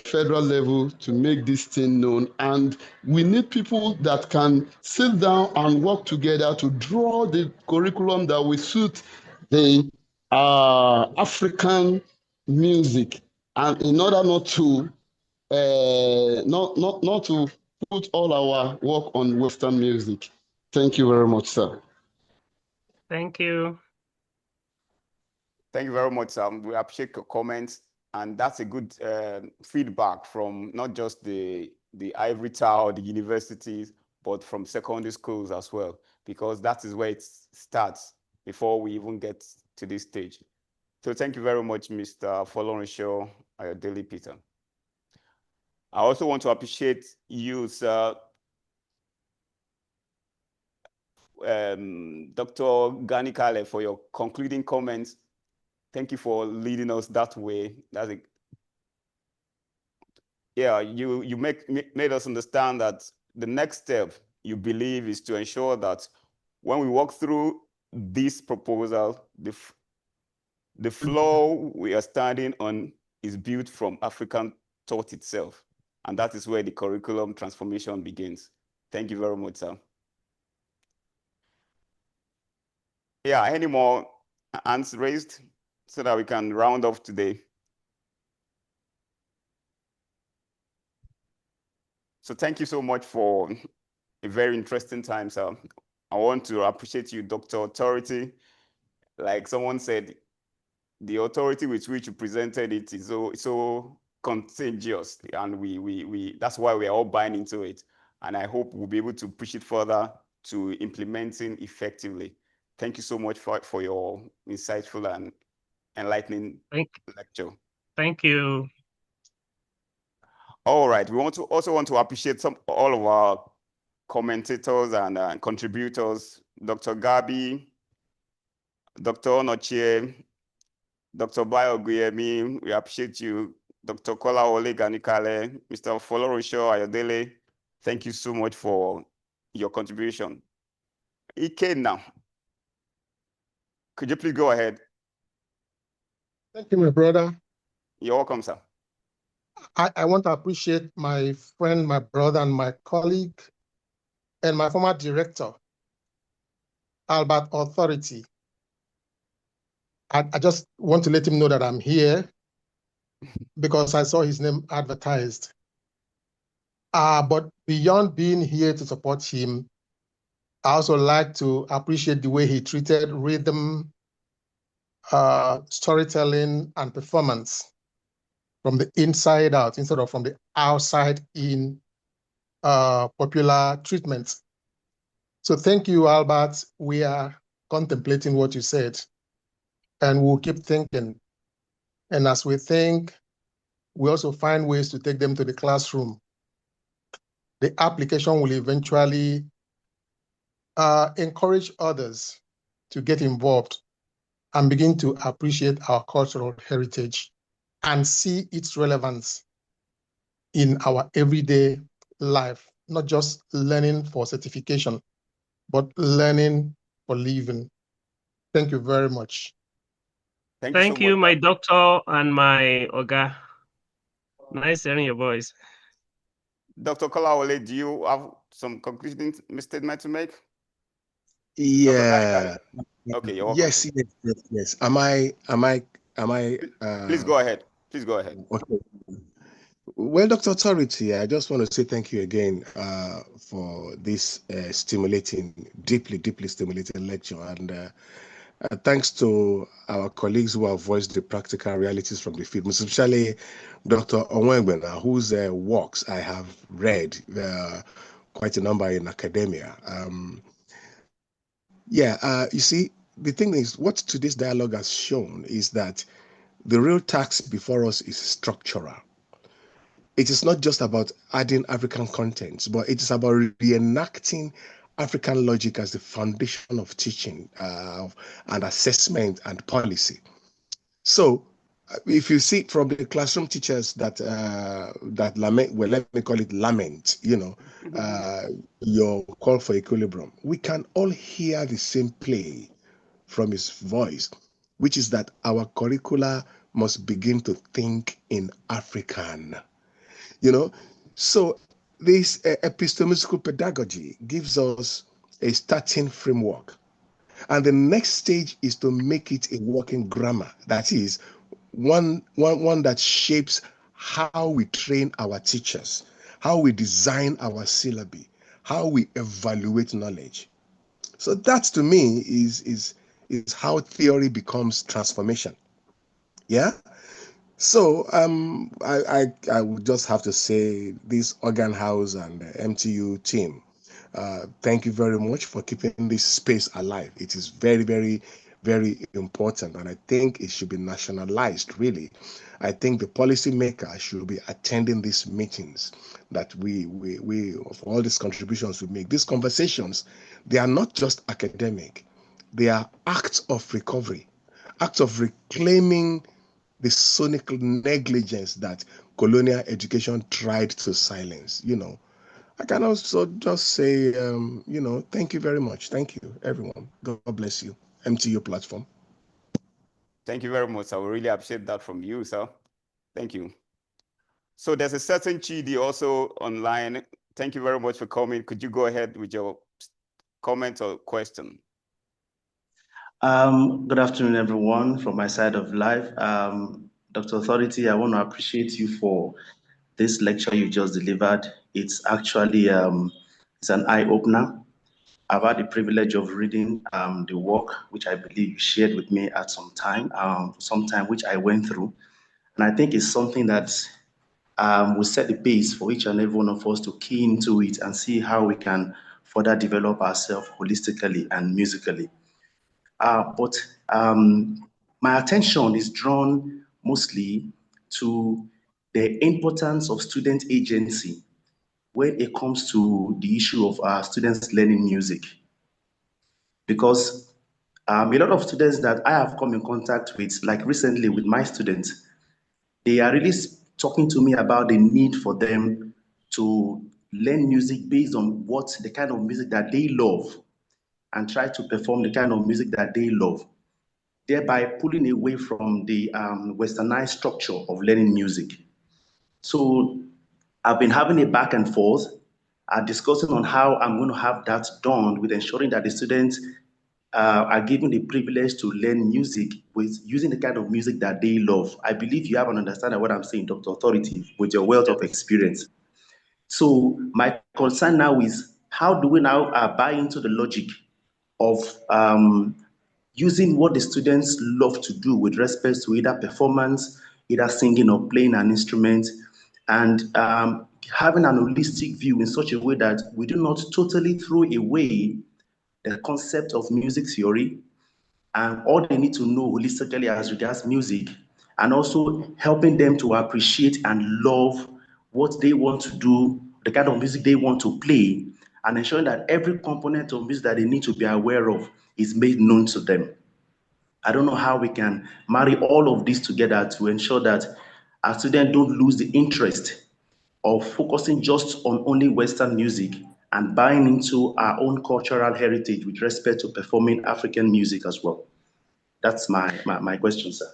[SPEAKER 6] federal level to make this thing known. And we need people that can sit down and work together to draw the curriculum that will suit the African music, and in order not to put all our work on Western music. Thank you very much, sir.
[SPEAKER 2] Thank you.
[SPEAKER 1] Thank you very much, Sam. We appreciate your comments, and that's a good feedback from not just the ivory tower, the universities, but from secondary schools as well, because that is where it starts before we even get to this stage. So thank you very much, Mr. Folorunsho Ayodele Peter. I also want to appreciate you, sir, Dr. Ganikale, for your concluding comments. Thank you for leading us that way. You made us understand that the next step you believe is to ensure that when we walk through this proposal, the floor we are standing on is built from African thought itself. And that is where the curriculum transformation begins. Thank you very much, sir. Yeah, any more hands raised so that we can round off today? So thank you so much for a very interesting time, sir. I want to appreciate you, Dr. Authority. Like someone said, the authority with which you presented it is so contagious, and that's why we are all buying into it. And I hope we'll be able to push it further to implementing effectively. Thank you so much for your insightful and enlightening lecture.
[SPEAKER 2] Thank you.
[SPEAKER 1] All right, we also want to appreciate all of our commentators and contributors, Dr. Gabi, Dr. Onochie, Dr. Bayo Guyemi, we appreciate you, Dr. Olaore Ganikale, Mr. Folorunsho Ayodele. Thank you so much for your contribution. Ike now, could you please go ahead?
[SPEAKER 7] Thank you, my brother.
[SPEAKER 1] You're welcome, sir.
[SPEAKER 7] I want to appreciate my friend, my brother, and my colleague, and my former director, Albert Authority. I just want to let him know that I'm here because I saw his name advertised. But beyond being here to support him, I also like to appreciate the way he treated rhythm, storytelling, and performance from the inside out instead of from the outside in popular treatments. So thank you, Albert. We are contemplating what you said, and we'll keep thinking. And as we think, we also find ways to take them to the classroom. The application will eventually encourage others to get involved and begin to appreciate our cultural heritage and see its relevance in our everyday life, not just learning for certification, but learning for living. Thank you very much.
[SPEAKER 2] Thank you, my doctor and my Oga. Nice hearing your voice.
[SPEAKER 1] Dr. Olaore, do you have some concluding statement to make?
[SPEAKER 5] Yeah.
[SPEAKER 1] Okay, you're welcome.
[SPEAKER 5] Yes. Am I?
[SPEAKER 1] Please go ahead. Please go ahead.
[SPEAKER 5] Okay. Well, Dr. Authority, I just want to say thank you again for this deeply stimulating lecture. And thanks to our colleagues who have voiced the practical realities from the field, especially Dr. Onwengbena, whose works I have read, quite a number in academia. You see, the thing is, what today's dialogue has shown is that the real task before us is structural. It is not just about adding African contents, but it is about reenacting African logic as the foundation of teaching and assessment and policy. So, if you see from the classroom teachers that lament, well, let me call it lament, your call for equilibrium, we can all hear the same play from his voice, which is that our curricula must begin to think in African. So this Episto-Musical Pedagogy gives us a starting framework. And the next stage is to make it a working grammar. That is, one that shapes how we train our teachers, how we design our syllabi, how we evaluate knowledge. So that to me is how theory becomes transformation. Yeah. So I would just have to say this Organ House and MTU team, thank you very much for keeping this space alive. It is very important, and I think it should be nationalized. Really, I think the policymaker should be attending these meetings. That we for all these contributions we make, these conversations, they are not just academic; they are acts of recovery, acts of reclaiming the sonic negligence that colonial education tried to silence. I can also just say, thank you very much. Thank you, everyone. God bless you. MTU platform.
[SPEAKER 1] Thank you very much. I will really appreciate that from you, sir. Thank you. So there's a certain Chidi also online. Thank you very much for coming. Could you go ahead with your comment or question?
[SPEAKER 8] Good afternoon, everyone, from my side of life. Dr. Authority, I want to appreciate you for this lecture you just delivered. It's actually it's an eye-opener. I've had the privilege of reading the work, which I believe you shared with me at some time, which I went through. And I think it's something that will set the base for each and every one of us to key into it and see how we can further develop ourselves holistically and musically. But my attention is drawn mostly to the importance of student agency when it comes to the issue of our students learning music. Because a lot of students that I have come in contact with, like recently with my students, they are really talking to me about the need for them to learn music based on the kind of music that they love and try to perform the kind of music that they love, thereby pulling away from the westernized structure of learning music. So I've been having a back and forth, discussing on how I'm going to have that done with ensuring that the students are given the privilege to learn music with using the kind of music that they love. I believe you have an understanding of what I'm saying, Dr. Authority, with your wealth of experience. So my concern now is, how do we now buy into the logic of using what the students love to do with respect to either performance, either singing or playing an instrument, and having an holistic view in such a way that we do not totally throw away the concept of music theory and all they need to know holistically as regards music, and also helping them to appreciate and love what they want to do, the kind of music they want to play, and ensuring that every component of music that they need to be aware of is made known to them. I don't know how we can marry all of this together to ensure that our students don't lose the interest of focusing just on only Western music and buying into our own cultural heritage with respect to performing African music as well. That's my question, sir.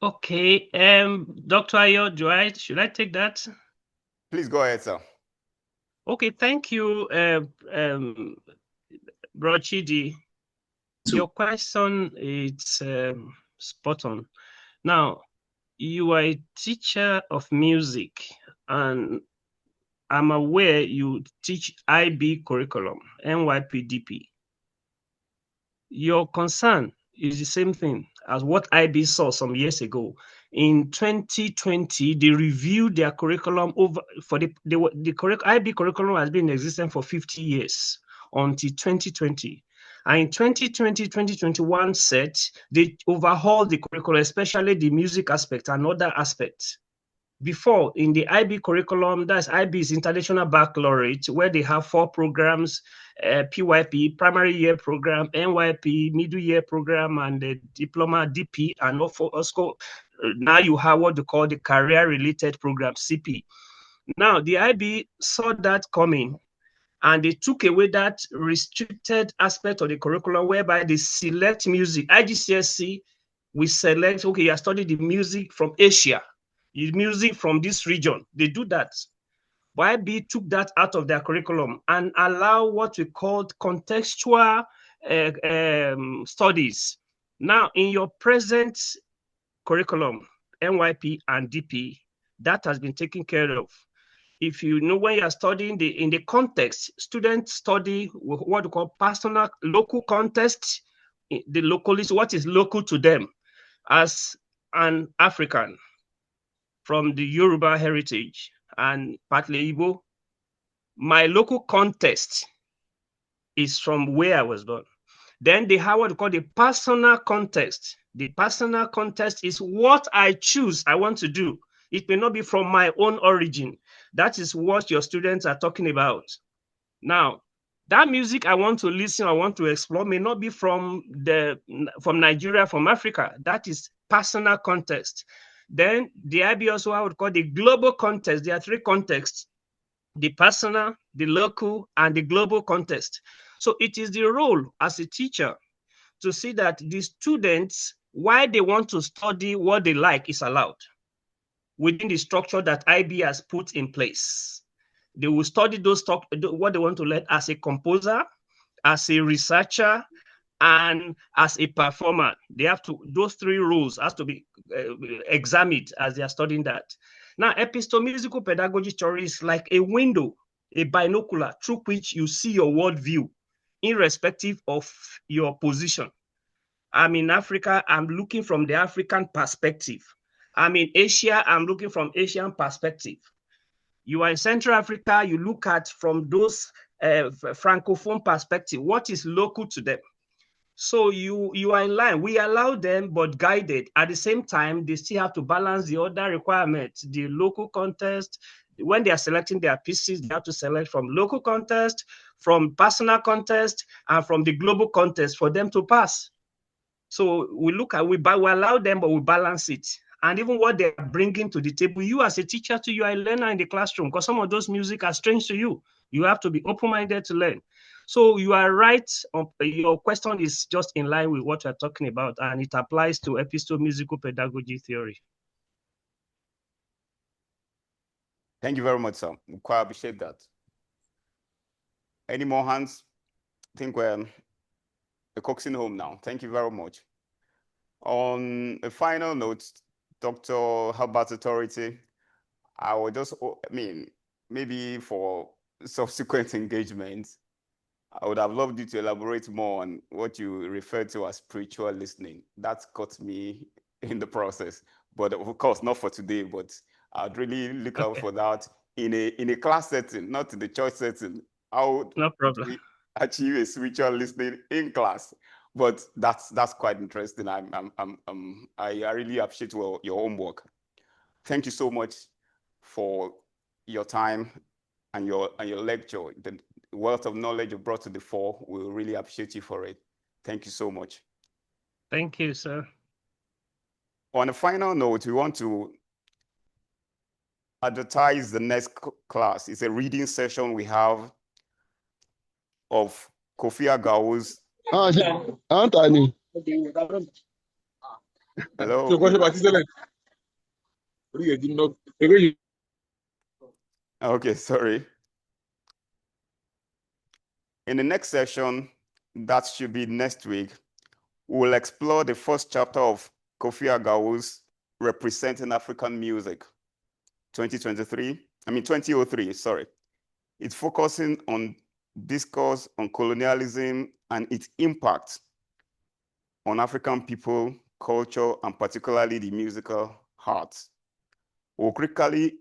[SPEAKER 2] Okay, Dr. Ayo, should I take that?
[SPEAKER 1] Please go ahead, sir.
[SPEAKER 2] Okay, thank you, Bro Chidi. Your question is spot on. Now, you are a teacher of music, and I'm aware you teach IB curriculum, NYPDP. Your concern is the same thing as what IB saw some years ago. In 2020, they reviewed their curriculum over for the IB curriculum has been in existence for 50 years until 2020. And in 2020, 2021 set, they overhauled the curriculum, especially the music aspect and other aspects. Before, in the IB curriculum, that's IB's International Baccalaureate, where they have 4 programs, PYP, primary year program, NYP, middle year program, and the diploma DP, and also now you have what they call the career-related program, CP. Now, the IB saw that coming, and they took away that restricted aspect of the curriculum whereby they select music. IGCSE, we select, okay, you are studying the music from Asia, music from this region. They do that. YB took that out of their curriculum and allow what we called contextual studies. Now, in your present curriculum, NYP and DP, that has been taken care of. If you know when you are studying in the context, students study what we call personal local context, the localist, what is local to them as an African from the Yoruba heritage and partly Igbo. My local context is from where I was born. Then they have what we call the personal context. The personal context is what I choose, I want to do. It may not be from my own origin. That is what your students are talking about. Now, that music I want to listen, I want to explore may not be from Nigeria, from Africa. That is personal context. Then the IB also I would call the global context. There are 3 contexts: the personal, the local, and the global context. So it is the role as a teacher to see that the students, why they want to study what they like, is allowed within the structure that IB has put in place. They will study what they want to learn as a composer, as a researcher, and as a performer. They have to, those 3 roles has to be examined as they are studying that. Now, Episto-Musical Pedagogy Theory is like a window, a binocular through which you see your worldview, irrespective of your position. I'm in Africa, I'm looking from the African perspective. I'm in Asia, I'm looking from Asian perspective. You are in Central Africa, you look at from those Francophone perspective, what is local to them. So you are in line. We allow them, but guided. At the same time, they still have to balance the other requirements, the local context. When they are selecting their pieces, they have to select from local context, from personal context, and from the global context for them to pass. So we allow them, but we balance it. And even what they are bringing to the table, you as a teacher too, you are a learner in the classroom, because some of those music are strange to you. You have to be open-minded to learn. So you are right. Your question is just in line with what we're talking about, and it applies to Episto-Musical Pedagogy Theory.
[SPEAKER 1] Thank you very much, sir. We quite appreciate that. Any more hands? I think we're coaxing home now. Thank you very much. On a final note, Dr. Herbert's authority, I would just, maybe for subsequent engagements, I would have loved you to elaborate more on what you refer to as spiritual listening. That's got me in the process, but of course not for today, but I'd really look out for that in a class setting, not in the church setting. How
[SPEAKER 2] no problem.
[SPEAKER 1] we achieve a spiritual listening in class? But that's quite interesting. I really appreciate your homework. Thank you so much for your time and your lecture. The wealth of knowledge you brought to the fore. We really appreciate you for it. Thank you so much.
[SPEAKER 2] Thank you, sir.
[SPEAKER 1] On a final note, we want to advertise the next class. It's a reading session we have of Kofi Agao's.
[SPEAKER 6] Anthony.
[SPEAKER 1] Hello.
[SPEAKER 9] So, question about excellent.
[SPEAKER 1] Okay, sorry. In the next session, that should be next week, we'll explore the first chapter of Kofi Agawo's Representing African Music, 2003, sorry. It's focusing on discourse on colonialism and its impact on African people, culture, and particularly the musical arts. We'll critically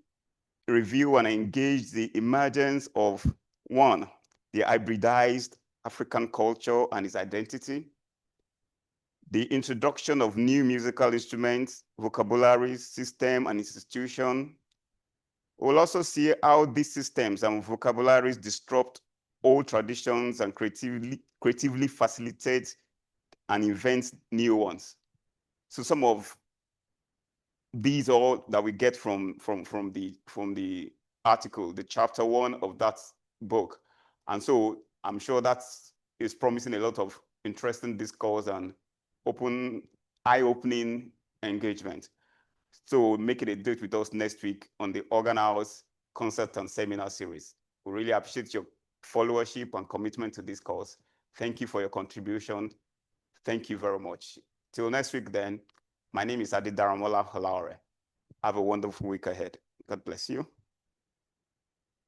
[SPEAKER 1] review and engage the emergence of, one, the hybridized African culture and its identity, the introduction of new musical instruments, vocabularies, system, and institution. We'll also see how these systems and vocabularies disrupt old traditions and creatively facilitate and invent new ones. So some of these all that we get from the article, the chapter 1 of that book. And so I'm sure that is promising a lot of interesting discourse and eye-opening engagement. So make it a date with us next week on the Organ House concert and seminar series. We really appreciate your followership and commitment to this course. Thank you for your contribution. Thank you very much. Till next week then, my name is Adedamola. Olaore. Have a wonderful week ahead. God bless you.